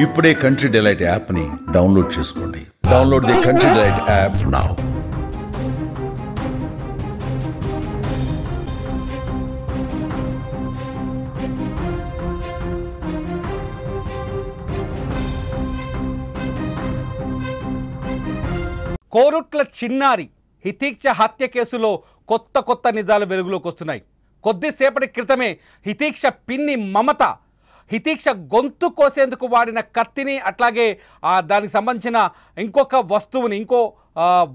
ఇప్పుడే country delight యాప్ని download చేసుకోండి. Download the country delight app now. Korutla చిన్నారి హితీక్ష హత్య కేసులో కొత్త నిజాలు వెలుగులోకి వస్తున్నాయి. కొద్దిసేపటి క్రితమే హితీక్ష పిన్ని మమత హితీక్ష గొంతు కోసేందుకు వాడిన కత్తిని అట్లాగే దానికి సంబంధించిన ఇంకో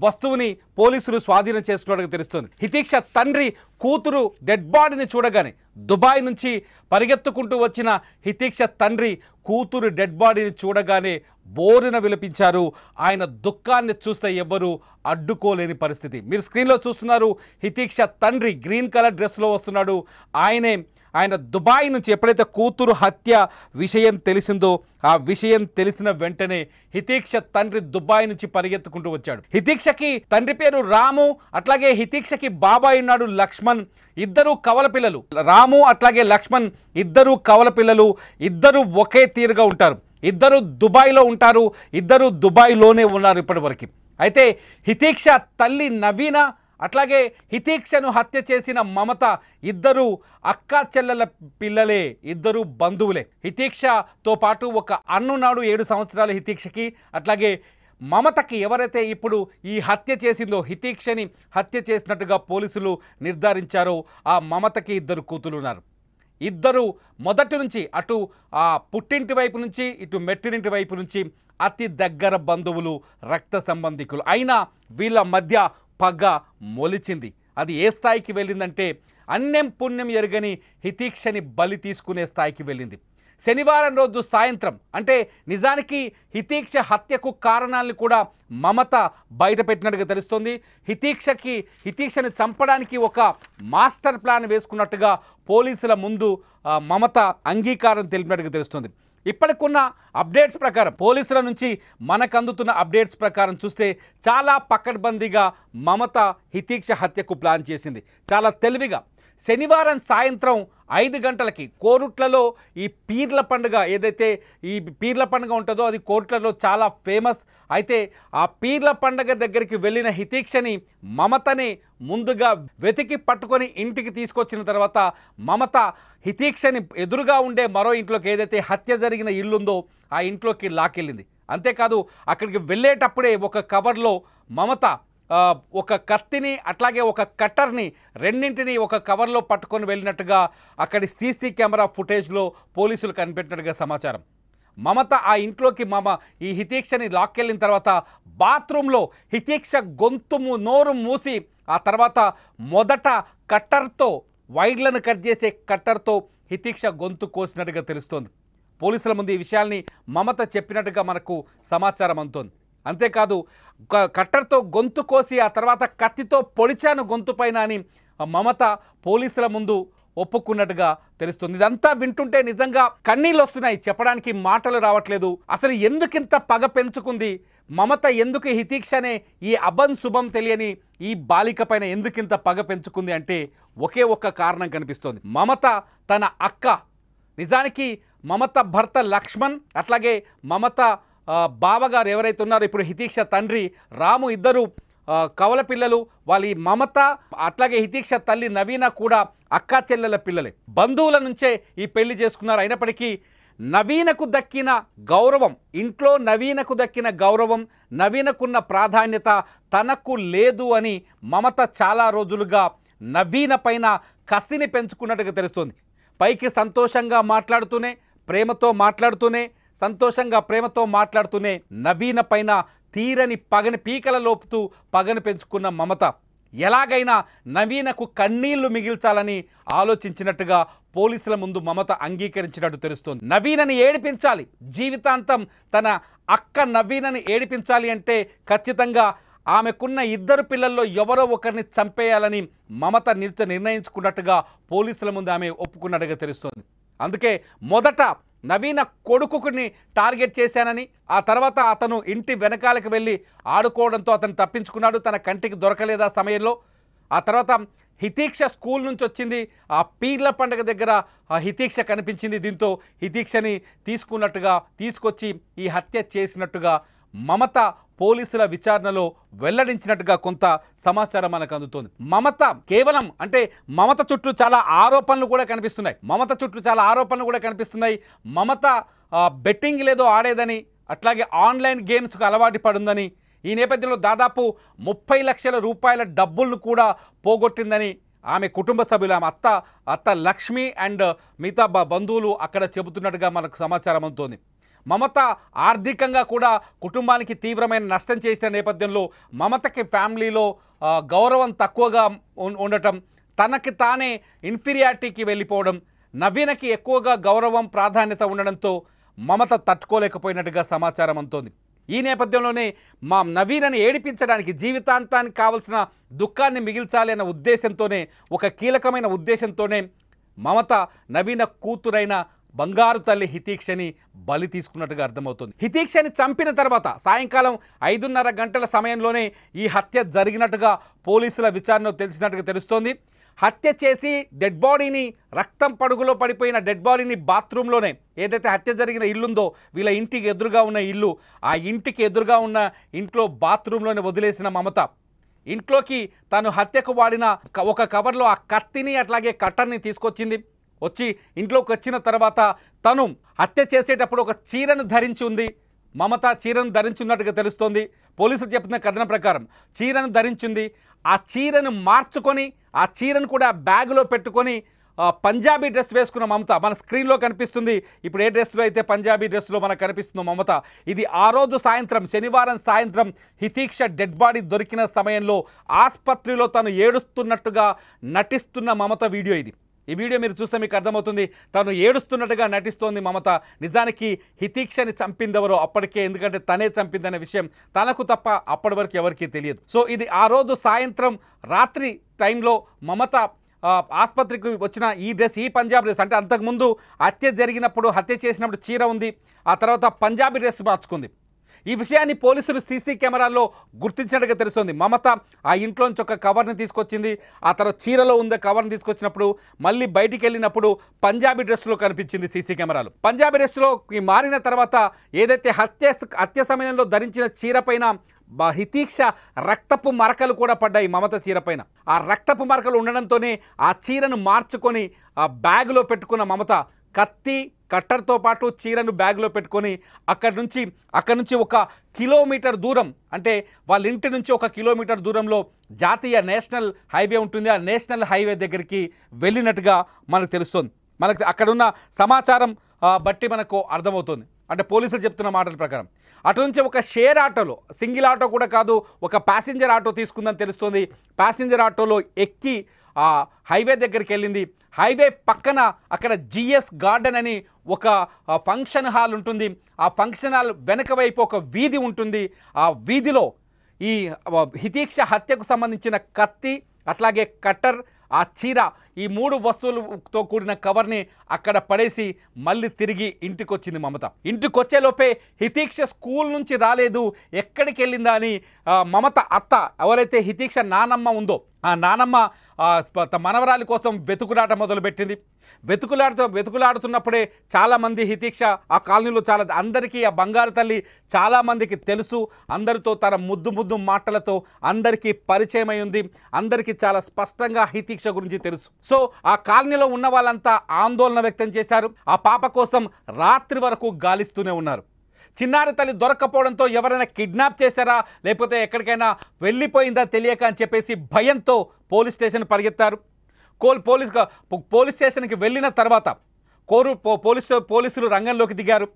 వస్తువుని పోలీసులు స్వాధీనం చేసుకున్నట్టుగా తెలుస్తుంది. హితీక్ష తండ్రి కూతురు డెడ్ బాడీని చూడగానే దుబాయ్ నుంచి పరిగెత్తుకుంటూ వచ్చిన హితీక్ష తండ్రి కూతురు డెడ్ బాడీని చూడగానే బోరున విలపించారు. ఆయన దుఃఖాన్ని చూస్తే ఎవ్వరూ అడ్డుకోలేని పరిస్థితి. మీరు స్క్రీన్లో చూస్తున్నారు. హితీక్ష తండ్రి గ్రీన్ కలర్ డ్రెస్లో వస్తున్నాడు. ఆయన దుబాయ్ నుంచి ఎప్పుడైతే కూతురు హత్య విషయం తెలిసిందో ఆ విషయం తెలిసిన వెంటనే హితీక్ష తండ్రి దుబాయ్ నుంచి పరిగెత్తుకుంటూ వచ్చాడు. హితీక్షకి తండ్రి పేరు రాము, అట్లాగే హితీక్షకి బాబాయ్ ఉన్నాడు లక్ష్మణ్. ఇద్దరు కవల పిల్లలు. రాము అట్లాగే లక్ష్మణ్ ఇద్దరు కవల పిల్లలు. ఇద్దరు ఒకే తీరుగా ఉంటారు. ఇద్దరు దుబాయ్లో ఉంటారు. ఇద్దరు దుబాయ్లోనే ఉన్నారు ఇప్పటివరకు. అయితే హితీక్ష తల్లి నవీన అట్లాగే హితీక్షను హత్య చేసిన మమత ఇద్దరు అక్కా చెల్లెల పిల్లలే, ఇద్దరు బంధువులే. హితీక్షతో పాటు ఒక అన్నున్నాడు 7 సంవత్సరాల హితీక్షకి. అట్లాగే మమతకి ఎవరైతే ఇప్పుడు ఈ హత్య చేసిందో హితీక్షని హత్య చేసినట్టుగా పోలీసులు నిర్ధారించారో ఆ మమతకి ఇద్దరు కూతురు ఉన్నారు. ఇద్దరు మొదటి నుంచి అటు పుట్టింటి వైపు నుంచి ఇటు మెట్టినింటి వైపు నుంచి అతి దగ్గర బంధువులు, రక్త సంబంధికులు. అయినా వీళ్ళ మధ్య పగ మొలిచింది. అది ఏ స్థాయికి వెళ్ళిందంటే అన్యం పుణ్యం ఎరుగని హితీక్షని బలి తీసుకునే స్థాయికి వెళ్ళింది. శనివారం రోజు సాయంత్రం, అంటే నిజానికి హితీక్ష హత్యకు కారణాలను కూడా మమత బయటపెట్టినట్టుగా తెలుస్తోంది. హితీక్షని చంపడానికి ఒక మాస్టర్ ప్లాన్ వేసుకున్నట్టుగా పోలీసుల ముందు మమత అంగీకారం తెలిపినట్టుగా తెలుస్తోంది. ఇప్పటికున్న అప్డేట్స్ ప్రకారం, పోలీసుల నుంచి మనకు అందుతున్న అప్డేట్స్ ప్రకారం చూస్తే చాలా పకడ్బందీగా మమత హితీక్ష హత్యకు ప్లాన్ చేసింది. చాలా తెలివిగా శనివారం సాయంత్రం 5 గంటలకి కోరుట్లలో ఈ పీర్ల పండుగ ఏదైతే ఈ పీర్ల పండుగ ఉంటుందో అది కోరుట్లలో చాలా ఫేమస్. అయితే ఆ పీర్ల పండుగ దగ్గరికి వెళ్ళిన హితీక్షని మమతని ముందుగా వెతికి పట్టుకొని ఇంటికి తీసుకొచ్చిన తర్వాత మమత హితీక్షని ఎదురుగా ఉండే మరో ఇంట్లోకి, ఏదైతే హత్య జరిగిన ఇల్లుందో ఆ ఇంట్లోకి లాకెళ్ళింది. అంతేకాదు అక్కడికి వెళ్ళేటప్పుడే ఒక కవర్లో మమత ఒక కత్తిని అట్లాగే ఒక కట్టర్ని రెండింటిని ఒక కవర్లో పట్టుకొని వెళ్ళినట్టుగా అక్కడి సీసీ కెమెరా ఫుటేజ్లో పోలీసులు కనిపెట్టినట్టుగా సమాచారం. మమత ఆ ఇంట్లోకి ఈ హితీక్షని లాక్కెళ్ళిన తర్వాత బాత్రూంలో హితీక్ష నోరు మూసి ఆ తర్వాత మొదట కట్టర్తో, వైర్లను కట్ చేసే కట్టర్తో హితీక్ష గొంతు కోసినట్టుగా తెలుస్తోంది. పోలీసుల ముందు ఈ విషయాల్ని మమత చెప్పినట్టుగా మనకు సమాచారం అందుతోంది. అంతేకాదు కట్టర్తో గొంతు కోసి ఆ తర్వాత కత్తితో పొడిచాను గొంతు పైన అని మమత పోలీసుల ముందు ఒప్పుకున్నట్టుగా తెలుస్తుంది. ఇదంతా వింటుంటే నిజంగా కన్నీళ్ళు వస్తున్నాయి, చెప్పడానికి మాటలు రావట్లేదు. అసలు ఎందుకింత పగ పెంచుకుంది మమత? ఎందుకు హితీక్షనే ఈ శుభం తెలియని ఈ బాలిక పైన ఎందుకింత పగ పెంచుకుంది అంటే ఒకే ఒక్క కారణం కనిపిస్తోంది. మమత తన అక్క, నిజానికి మమత భర్త లక్ష్మణ్ అట్లాగే మమత బావగారు ఎవరైతే ఉన్నారో ఇప్పుడు హితీక్ష తండ్రి రాము ఇద్దరు కవల పిల్లలు. వాళ్ళ మమత అట్లాగే హితీక్ష తల్లి నవీన కూడా అక్కా చెల్లెల పిల్లలే. బంధువుల నుంచే ఈ పెళ్లి చేసుకున్నారు. అయినప్పటికీ నవీనకు దక్కిన గౌరవం, ఇంట్లో నవీనకు దక్కిన గౌరవం, నవీనకున్న ప్రాధాన్యత తనకు లేదు అని మమత చాలా రోజులుగా నవీన పైన కసిని పెంచుకున్నట్టుగా తెలుస్తోంది. పైకి సంతోషంగా మాట్లాడుతూనే, ప్రేమతో మాట్లాడుతూనే నవీన పైన తీరని పగని పీకల లోపుతూ పగని పెంచుకున్న మమత ఎలాగైనా నవీనకు కన్నీళ్లు మిగిల్చాలని ఆలోచించినట్టుగా పోలీసుల ముందు మమత అంగీకరించినట్టు తెలుస్తోంది. నవీనని ఏడిపించాలి, జీవితాంతం తన అక్క నవీనని ఏడిపించాలి అంటే ఖచ్చితంగా ఆమెకున్న 2 పిల్లల్లో ఎవరో ఒకరిని చంపేయాలని మమత నిర్ణయించుకున్నట్టుగా పోలీసుల ముందు ఆమె ఒప్పుకున్నట్టుగా తెలుస్తోంది. అందుకే మొదట నవీన కొడుకుని టార్గెట్ చేశానని, ఆ తర్వాత అతను ఇంటి వెనకాలకు వెళ్ళి ఆడుకోవడంతో అతను తప్పించుకున్నాడు, తన కంటికి దొరకలేదు ఆ సమయంలో. ఆ తర్వాత హితీక్ష స్కూల్ నుంచి వచ్చింది. ఆ పీర్ల పండుగ దగ్గర ఆ హితీక్ష కనిపించింది. దీంతో హితీక్షని తీసుకొచ్చి ఈ హత్య చేసినట్టుగా మమత పోలీసుల విచారణలో వెల్లడించినట్టుగా కొంత సమాచారం మనకు అందుతోంది. మమత కేవలం అంటే మమత చుట్టూ చాలా ఆరోపణలు కూడా కనిపిస్తున్నాయి. మమత బెట్టింగ్ లేదో ఆడేదని, అట్లాగే ఆన్లైన్ గేమ్స్కు అలవాటు పడుందని, ఈ నేపథ్యంలో దాదాపు 30 లక్షల రూపాయల డబ్బులను కూడా పోగొట్టిందని ఆమె కుటుంబ సభ్యులు, ఆమె అత్త లక్ష్మి అండ్ మిగతా బంధువులు అక్కడ చెబుతున్నట్టుగా మనకు సమాచారం అందుతోంది. మమత ఆర్థికంగా కూడా కుటుంబానికి తీవ్రమైన నష్టం చేసిన నేపథ్యంలో మమతకి ఫ్యామిలీలో గౌరవం తక్కువగా ఉండటం, తనకి తానే ఇన్ఫీరియారిటీకి వెళ్ళిపోవడం, నవీనకి ఎక్కువగా గౌరవం ప్రాధాన్యత ఉండడంతో మమత తట్టుకోలేకపోయినట్టుగా సమాచారం అందుతోంది. ఈ నేపథ్యంలోనే మా నవీనని ఏడిపించడానికి, జీవితాంతానికి కావలసిన దుఃఖాన్ని మిగిల్చాలి అన్న ఉద్దేశంతోనే, ఒక కీలకమైన ఉద్దేశంతోనే మమత నవీన కూతురైన బంగారు తల్లి హితీక్షని బలి తీసుకున్నట్టుగా అర్థమవుతుంది. హితీక్షని చంపిన తర్వాత సాయంకాలం 5:30 గంటల సమయంలోనే ఈ హత్య జరిగినట్టుగా పోలీసుల విచారణలో తెలిసినట్టుగా తెలుస్తోంది. హత్య చేసి డెడ్ బాడీని, రక్తం పడుగులో పడిపోయిన డెడ్ బాడీని బాత్రూంలోనే, ఏదైతే హత్య జరిగిన ఇల్లుందో వీళ్ళ ఇంటికి ఎదురుగా ఉన్న ఇల్లు, ఆ ఇంటికి ఎదురుగా ఉన్న ఇంట్లో బాత్రూంలోనే వదిలేసిన మమత ఇంట్లోకి తను హత్యకు వాడిన ఒక కవర్లో ఆ కత్తిని అట్లాగే కట్టర్ని తీసుకొచ్చింది. వచ్చి ఇంట్లోకి వచ్చిన తర్వాత తను హత్య చేసేటప్పుడు ఒక చీరను ధరించి ఉంది. మమత చీరను ధరించున్నట్టుగా తెలుస్తోంది. పోలీసులు చెప్తున్న కథనం ప్రకారం చీరను ధరించింది. ఆ చీరను మార్చుకొని, ఆ చీరను కూడా బ్యాగులో పెట్టుకొని పంజాబీ డ్రెస్ వేసుకున్న మమత మన స్క్రీన్లో కనిపిస్తుంది. ఇప్పుడు ఏ డ్రెస్లో అయితే పంజాబీ డ్రెస్లో మనకు కనిపిస్తుందో మమత, ఇది ఆ రోజు సాయంత్రం, శనివారం సాయంత్రం హితీక్ష డెడ్ బాడీ దొరికిన సమయంలో ఆసుపత్రిలో తను ఏడుస్తున్నట్టుగా నటిస్తున్న మమత వీడియో ఇది. ఈ వీడియో మీరు చూస్తే మీకు అర్థమవుతుంది. తను ఏడుస్తున్నట్టుగా నటిస్తోంది మమత. నిజానికి హితీక్షని చంపిందెవరో అప్పటికే, ఎందుకంటే తనే చంపిందనే విషయం తనకు తప్ప అప్పటి వరకు ఎవరికీ తెలియదు. సో ఇది ఆ రోజు సాయంత్రం రాత్రి టైంలో మమత ఆసుపత్రికి వచ్చిన ఈ డ్రెస్, ఈ పంజాబీ డ్రెస్, అంటే అంతకుముందు హత్య జరిగినప్పుడు, హత్య చేసినప్పుడు చీర ఉంది, ఆ తర్వాత పంజాబీ డ్రెస్ మార్చుకుంది. ఈ విషయాన్ని పోలీసులు సీసీ కెమెరాల్లో గుర్తించినట్టుగా తెలుస్తుంది. మమత ఆ ఇంట్లోంచి ఒక కవర్ని తీసుకొచ్చింది. ఆ తర్వాత చీరలో ఉండే కవర్ని తీసుకొచ్చినప్పుడు మళ్ళీ బయటికి వెళ్ళినప్పుడు పంజాబీ డ్రెస్లో కనిపించింది సీసీ కెమెరాలు. పంజాబీ డ్రెస్లో మారిన తర్వాత ఏదైతే హత్య సమయంలో ధరించిన చీర పైన హితీక్ష రక్తపు మరకలు కూడా పడ్డాయి మమత చీర పైన. ఆ రక్తపు మరకలు ఉండడంతోనే ఆ చీరను మార్చుకొని ఆ బ్యాగులో పెట్టుకున్న మమత కత్తి, కట్టర్తో పాటు చీరను బ్యాగ్లో పెట్టుకొని అక్కడి నుంచి 1 కిలోమీటర్ దూరం, అంటే వాళ్ళ ఇంటి నుంచి 1 కిలోమీటర్ దూరంలో జాతీయ నేషనల్ హైవే ఉంటుంది. ఆ నేషనల్ హైవే దగ్గరికి వెళ్ళినట్టుగా మనకు తెలుస్తుంది. మనకు అక్కడున్న సమాచారం బట్టి మనకు అర్థమవుతుంది. అంటే పోలీసులు చెప్తున్న మాటల ప్రకారం అటు నుంచి ఒక షేర్ ఆటోలో, సింగిల్ ఆటో కూడా కాదు, ఒక ప్యాసింజర్ ఆటో తీసుకుందని తెలుస్తుంది. ప్యాసింజర్ ఆటోలో ఎక్కి ఆ హైవే దగ్గరికి వెళ్ళింది. హైవే పక్కన అక్కడ జిఎస్ గార్డెన్ అని ఒక ఫంక్షన్ హాల్ ఉంటుంది. ఆ ఫంక్షన్ హాల్ వెనక వైపు ఒక వీధి ఉంటుంది. ఆ వీధిలో ఈ హితీక్ష హత్యకు సంబంధించిన కత్తి, అట్లాగే కట్టర్, ఆ చీర, ఈ 3 వస్తువులతో కూడిన కవర్ని అక్కడ పడేసి మళ్ళీ తిరిగి ఇంటికి వచ్చింది మమత. ఇంటికి వచ్చేలోపే హితీక్ష స్కూల్ నుంచి రాలేదు, ఎక్కడికి వెళ్ళిందా అని మమత అత్త, ఎవరైతే హితీక్ష నానమ్మ ఉందో, ఆ నానమ్మ మనవరాలి కోసం వెతుకులాట మొదలుపెట్టింది. వెతుకులాడుతున్నప్పుడే చాలామంది హితీక్ష ఆ కాలనీలో అందరికీ ఆ బంగారు తల్లి చాలామందికి తెలుసు. అందరితో తన ముద్దు మాటలతో అందరికీ పరిచయం అయి ఉంది. అందరికీ చాలా స్పష్టంగా హితీక్ష గురించి తెలుసు. సో ఆ కాలనీలో ఉన్న వాళ్ళంతా ఆందోళన వ్యక్తం చేశారు. ఆ పాప కోసం రాత్రి వరకు గాలిస్తూనే ఉన్నారు. చిన్నారి తల్లి దొరక్కపోవడంతో ఎవరైనా కిడ్నాప్ చేశారా, లేకపోతే ఎక్కడికైనా వెళ్ళిపోయిందా తెలియక అని చెప్పేసి భయంతో పోలీస్ స్టేషన్ పరిగెత్తారు. పోలీస్ స్టేషన్కి వెళ్ళిన తర్వాత పోలీసులు రంగంలోకి దిగారు.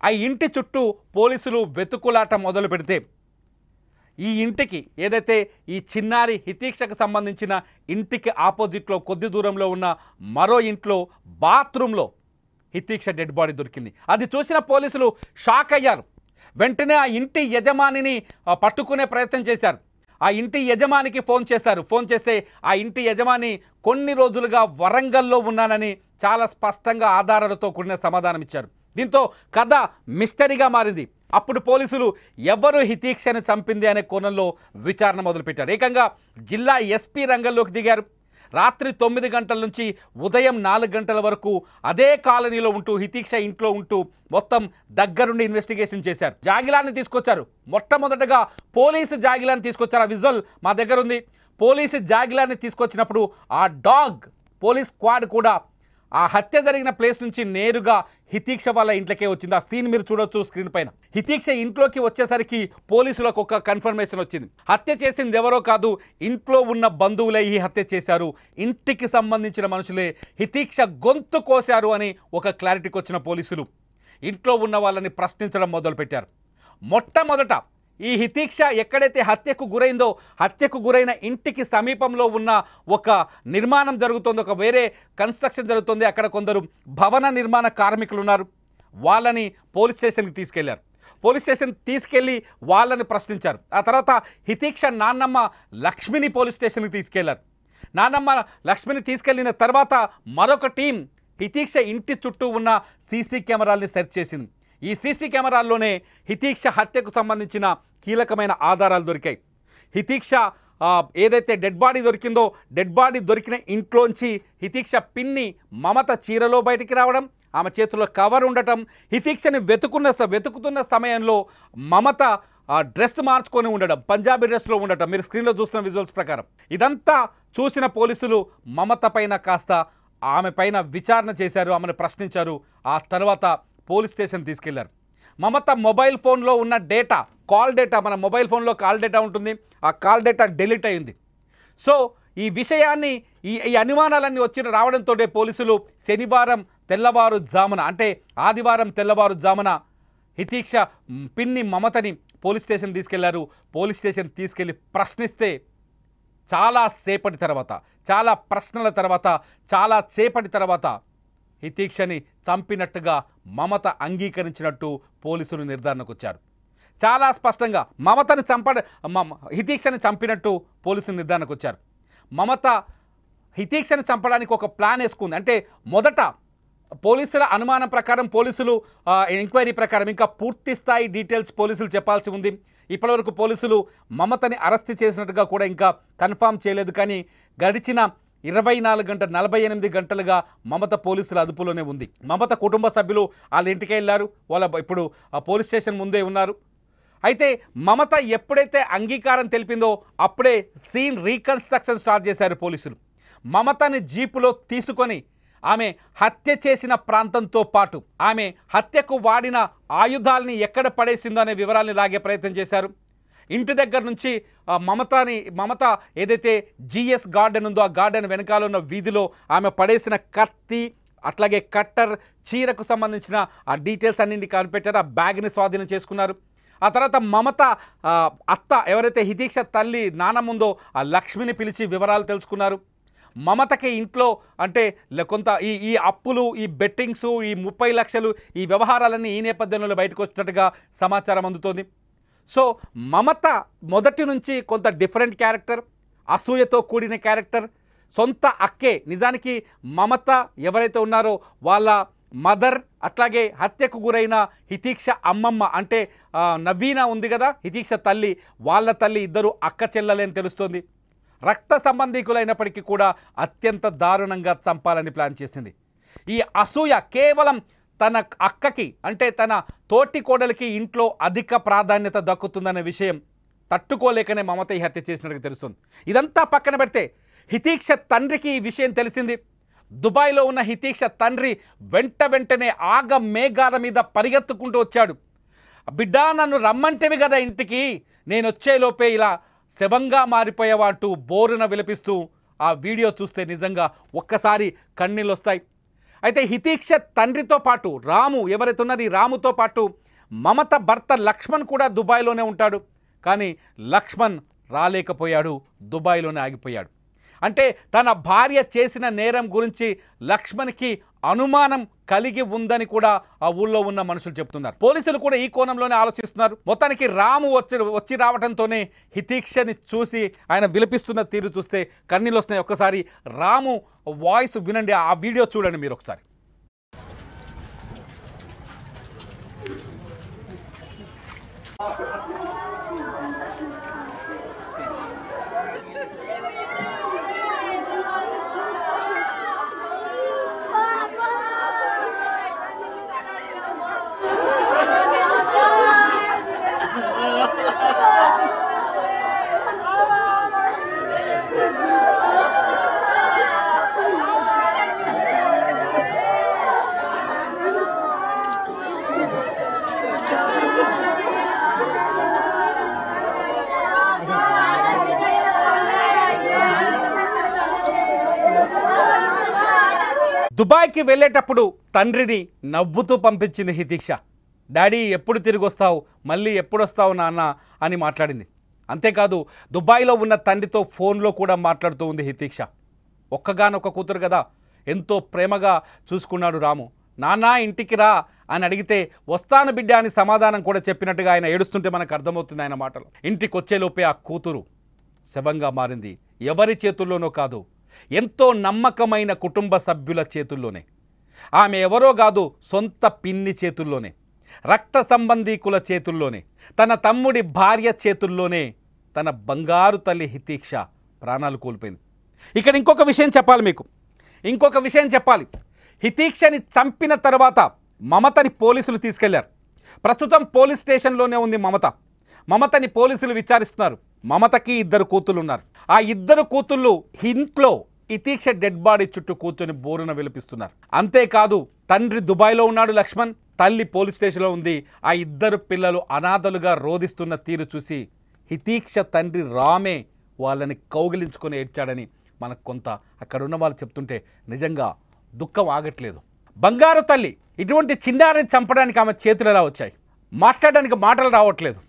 ఆ ఇంటి చుట్టూ పోలీసులు వెతుకులాట మొదలు పెడితే ఈ ఇంటికి, ఏదైతే ఈ చిన్నారి హితీక్షకు సంబంధించిన ఇంటికి ఆపోజిట్లో కొద్ది దూరంలో ఉన్న మరో ఇంట్లో బాత్రూంలో హితీక్ష డెడ్ బాడీ దొరికింది. అది చూసిన పోలీసులు షాక్ అయ్యారు. వెంటనే ఆ ఇంటి యజమానిని పట్టుకునే ప్రయత్నం చేశారు. ఆ ఇంటి యజమానికి ఫోన్ చేశారు. ఫోన్ చేస్తే ఆ ఇంటి యజమాని కొన్ని రోజులుగా వరంగల్లో ఉన్నానని చాలా స్పష్టంగా ఆధారాలతో కూడిన సమాధానం ఇచ్చారు. దీంతో కథ మిస్టరీగా మారింది. అప్పుడు పోలీసులు ఎవరు హితీక్షను చంపింది అనే కోణంలో విచారణ మొదలుపెట్టారు. ఏకంగా జిల్లా ఎస్పీ రంగంలోకి దిగారు. రాత్రి 9 గంటల నుంచి ఉదయం 4 గంటల వరకు అదే కాలనీలో ఉంటూ హితీక్ష ఇంట్లో ఉంటూ మొత్తం దగ్గరుండి ఇన్వెస్టిగేషన్ చేశారు. జాగిలాన్ని తీసుకొచ్చారు. మొట్టమొదటగా పోలీసు జాగిలాన్ని తీసుకొచ్చారు. ఆ విజువల్ మా దగ్గర ఉంది. పోలీసు జాగిలాన్ని తీసుకొచ్చినప్పుడు ఆ డాగ్ పోలీస్ స్క్వాడ్ కూడా ఆ హత్య జరిగిన ప్లేస్ నుంచి నేరుగా హితీక్ష వాళ్ళ ఇంట్లోకే వచ్చింది. ఆ సీన్ మీరు చూడొచ్చు స్క్రీన్ పైన. హితీక్ష ఇంట్లోకి వచ్చేసరికి పోలీసులకు ఒక కన్ఫర్మేషన్ వచ్చింది. హత్య చేసింది ఎవరో కాదు, ఇంట్లో ఉన్న బంధువులే ఈ హత్య చేశారు, ఇంటికి సంబంధించిన మనుషులే హితీక్ష గొంతు కోశారు అని ఒక క్లారిటీకి వచ్చిన పోలీసులు ఇంట్లో ఉన్న వాళ్ళని ప్రశ్నించడం మొదలుపెట్టారు. మొట్టమొదట ఈ హితీక్ష ఎక్కడైతే హత్యకు గురైందో హత్యకు గురైన ఇంటికి సమీపంలో ఉన్న ఒక నిర్మాణం జరుగుతుంది, ఒక వేరే కన్స్ట్రక్షన్ జరుగుతుంది. అక్కడ కొందరు భవన నిర్మాణ కార్మికులు ఉన్నారు. వాళ్ళని పోలీస్ స్టేషన్కి తీసుకెళ్లారు. పోలీస్ స్టేషన్ తీసుకెళ్ళి వాళ్ళని ప్రశ్నించారు. ఆ తర్వాత హితీక్ష నాన్నమ్మ లక్ష్మిని పోలీస్ స్టేషన్కి తీసుకెళ్లారు. నాన్నమ్మ లక్ష్మిని తీసుకెళ్లిన తర్వాత మరొక టీం హితీక్ష ఇంటి చుట్టూ ఉన్న సీసీ కెమెరాల్ని సెర్చ్ చేసింది. ఈ సీసీ కెమెరాల్లోనే హితీక్ష హత్యకు సంబంధించిన కీలకమైన ఆధారాలు దొరికాయి. హితీక్ష ఏదైతే డెడ్ బాడీ దొరికిందో డెడ్ బాడీ దొరికిన ఇంట్లోంచి హితీక్ష పిన్ని మమత చీరలో బయటికి రావడం, ఆమె చేతిలో కవర్ ఉండటం, హితీక్షని వెతుకుతున్న సమయంలో మమత డ్రెస్ మార్చుకొని ఉండడం, పంజాబీ డ్రెస్లో ఉండటం మీరు స్క్రీన్లో చూస్తున్న విజువల్స్ ప్రకారం. ఇదంతా చూసిన పోలీసులు మమత పైన కాస్త ఆమె పైన విచారణ చేశారు, ఆమెను ప్రశ్నించారు. ఆ తర్వాత పోలీస్ స్టేషన్ తీసుకెళ్లారు. మమత మొబైల్ ఫోన్లో ఉన్న డేటా, కాల్ డేటా, మన మొబైల్ ఫోన్లో కాల్ డేటా ఉంటుంది, ఆ కాల్ డేటా డిలీట్ అయింది. సో ఈ విషయాన్ని ఈ అనుమానాలన్నీ రావడంతో పోలీసులు శనివారం తెల్లవారుజామున అంటే ఆదివారం తెల్లవారుజామున హితీక్ష పిన్ని మమతని పోలీస్ స్టేషన్ తీసుకెళ్లారు. పోలీస్ స్టేషన్ తీసుకెళ్లి ప్రశ్నిస్తే చాలా ప్రశ్నల తర్వాత చాలా సేపటి తర్వాత హితీక్షని చంపినట్టుగా మమత అంగీకరించినట్టు పోలీసులు నిర్ధారణకు వచ్చారు. చాలా స్పష్టంగా హితీక్షని చంపినట్టు పోలీసులు నిర్ధారణకు వచ్చారు. మమత హితీక్షని చంపడానికి ఒక ప్లాన్ వేసుకుంది. అంటే మొదట పోలీసుల అనుమానం ప్రకారం, పోలీసులు ఎంక్వైరీ ప్రకారం ఇంకా పూర్తి స్థాయి డీటెయిల్స్ పోలీసులు చెప్పాల్సి ఉంది. ఇప్పటివరకు పోలీసులు మమతని అరెస్ట్ చేసినట్టుగా కూడా ఇంకా కన్ఫామ్ చేయలేదు. కానీ గడిచిన 48 గంటలుగా మమత పోలీసుల అదుపులోనే ఉంది. మమత కుటుంబ సభ్యులు వాళ్ళ ఇంటికి వెళ్ళారు. ఇప్పుడు ఆ పోలీస్ స్టేషన్ ముందే ఉన్నారు. అయితే మమత ఎప్పుడైతే అంగీకారం తెలిపిందో అప్పుడే సీన్ రీకన్స్ట్రక్షన్ స్టార్ట్ చేశారు పోలీసులు. మమతని జీపులో తీసుకొని ఆమె హత్య చేసిన ప్రాంతంతో పాటు ఆమె హత్యకు వాడిన ఆయుధాలని ఎక్కడ పడేసిందో అనే వివరాలను లాగే ప్రయత్నం చేశారు. ఇంటి దగ్గర నుంచి మమత ఏదైతే జిఎస్ గార్డెన్ ఉందో ఆ గార్డెన్ వెనకాల ఉన్న వీధిలో ఆమె పడేసిన కత్తి, అట్లాగే కట్టర్, చీరకు సంబంధించిన ఆ డీటెయిల్స్ అన్నింటినీ కనిపెట్టారు. ఆ బ్యాగ్ని స్వాధీనం చేసుకున్నారు. ఆ తర్వాత మమత అత్త ఎవరైతే హితీక్ష తల్లి నానమ్మ ఉందో ఆ లక్ష్మిని పిలిచి వివరాలు తెలుసుకున్నారు. మమతకి ఇంట్లో అంటే కొంత ఈ అప్పులు, ఈ బెట్టింగ్స్, ఈ 30 లక్షలు, ఈ వ్యవహారాలన్నీ ఈ నేపథ్యంలో బయటకు వచ్చినట్టుగా సమాచారం అందుతోంది. సో మమత మొదటి నుంచి కొంత డిఫరెంట్ క్యారెక్టర్, అసూయతో కూడిన క్యారెక్టర్. సొంత అక్కే, నిజానికి మమత ఎవరైతే ఉన్నారో వాళ్ళ మదర్, అట్లాగే హత్యకు గురైన హితీక్ష అమ్మమ్మ అంటే నవీన ఉంది కదా హితీక్ష తల్లి, వాళ్ళ తల్లి ఇద్దరు అక్క చెల్లెలే అని తెలుస్తోంది. రక్త సంబంధికులైనప్పటికీ కూడా అత్యంత దారుణంగా చంపాలని ప్లాన్ చేసింది. ఈ అసూయ కేవలం తన అక్కకి అంటే తన తోటి కోడలికి ఇంట్లో అధిక ప్రాధాన్యత దక్కుతుందనే విషయం తట్టుకోలేకనే మమత ఈ హత్య చేసినట్టుగా తెలుస్తుంది. ఇదంతా పక్కన పెడితే హితీక్ష తండ్రికి ఈ విషయం తెలిసింది. దుబాయ్లో ఉన్న హితీక్ష తండ్రి వెంటనే ఆగ మేఘాల మీద పరిగెత్తుకుంటూ వచ్చాడు. బిడ్డా నన్ను రమ్మంటేవి కదా ఇంటికి, నేను వచ్చేలోపే ఇలా శవంగా మారిపోయావా అంటూ బోరున విలపిస్తూ ఆ వీడియో చూస్తే నిజంగా ఒక్కసారి కన్నీళ్ళు వస్తాయి. అయితే హితీక్ష తండ్రితో పాటు రాము ఎవరైతే ఉన్నది రాముతో పాటు మమత భర్త లక్ష్మణ్ కూడా దుబాయ్లోనే ఉంటాడు. కానీ లక్ష్మణ్ రాలేకపోయాడు, దుబాయ్లోనే ఆగిపోయాడు. అంటే తన భార్య చేసిన నేరం గురించి లక్ష్మణ్కి అనుమానం కలిగి ఉందని కూడా ఆ ఊళ్ళో ఉన్న మనుషులు చెప్తున్నారు. పోలీసులు కూడా ఈ కోణంలోనే ఆలోచిస్తున్నారు. మొత్తానికి రాము వచ్చి రావడంతోనే హితీక్షని చూసి ఆయన విలపిస్తున్న తీరు చూస్తే కన్నీళ్ళు వస్తున్నాయి. ఒక్కసారి రాము వాయిస్ వినండి, ఆ వీడియో చూడండి మీరు ఒకసారి. దుబాయ్కి వెళ్ళేటప్పుడు తండ్రిని నవ్వుతూ పంపించింది హితీక్ష. డాడీ ఎప్పుడు తిరిగి వస్తావు, మళ్ళీ ఎప్పుడు వస్తావు నాన్న అని మాట్లాడింది. అంతేకాదు దుబాయ్లో ఉన్న తండ్రితో ఫోన్లో కూడా మాట్లాడుతూ ఉంది హితీక్ష. ఒక్కగానొక్క కూతురు కదా, ఎంతో ప్రేమగా చూసుకున్నాడు రాము. నాన్న ఇంటికి రా అని అడిగితే వస్తాను బిడ్డ అని సమాధానం కూడా చెప్పినట్టుగా ఆయన ఏడుస్తుంటే మనకు అర్థమవుతుంది ఆయన మాటలు. ఇంటికి వచ్చేలోపే ఆ కూతురు శవంగా మారింది. ఎవరి చేతుల్లోనో కాదు, ఎంతో నమ్మకమైన కుటుంబ సభ్యుల చేతుల్లోనే. ఆమె ఎవరో కాదు, సొంత పిన్ని చేతుల్లోనే, రక్త సంబంధీకుల చేతుల్లోనే, తన తమ్ముడి భార్య చేతుల్లోనే తన బంగారు తల్లి హితీక్ష ప్రాణాలు కోల్పోయింది. ఇక్కడ ఇంకొక విషయం చెప్పాలి. హితీక్షని చంపిన తర్వాత మమతని పోలీసులు తీసుకెళ్లారు. ప్రస్తుతం పోలీస్ స్టేషన్లోనే ఉంది మమతని పోలీసులు విచారిస్తున్నారు. మమతకి 2 కూతుళ్ళు ఉన్నారు. ఆ 2 కూతుళ్ళు ఇంట్లో హితీక్ష డెడ్ బాడీ చుట్టూ కూర్చొని బోరున విలిపిస్తున్నారు. అంతేకాదు తండ్రి దుబాయ్లో ఉన్నాడు లక్ష్మణ్, తల్లి పోలీస్ స్టేషన్లో ఉంది. ఆ 2 పిల్లలు అనాథలుగా రోధిస్తున్న తీరు చూసి హితీక్ష తండ్రి రామే వాళ్ళని కౌగిలించుకొని ఏడ్చాడని మనకు కొంత అక్కడ ఉన్న వాళ్ళు చెప్తుంటే నిజంగా దుఃఖం ఆగట్లేదు. బంగారు తల్లి ఇటువంటి చిన్నారిని చంపడానికి ఆమె చేతులు ఎలా వచ్చాయి? మాట్లాడడానికి మాటలు రావట్లేదు.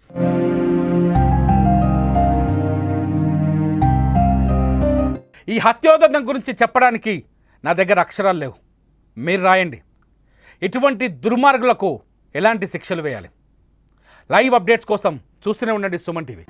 ఈ హత్యోదంతం గురించి చెప్పడానికి నా దగ్గర అక్షరాలు లేవు. మీరు రాయండి, ఇటువంటి దుర్మార్గులకు ఎలాంటి శిక్షలు వేయాలి. లైవ్ అప్డేట్స్ కోసం చూస్తూనే ఉండండి సుమన్ టీవీ.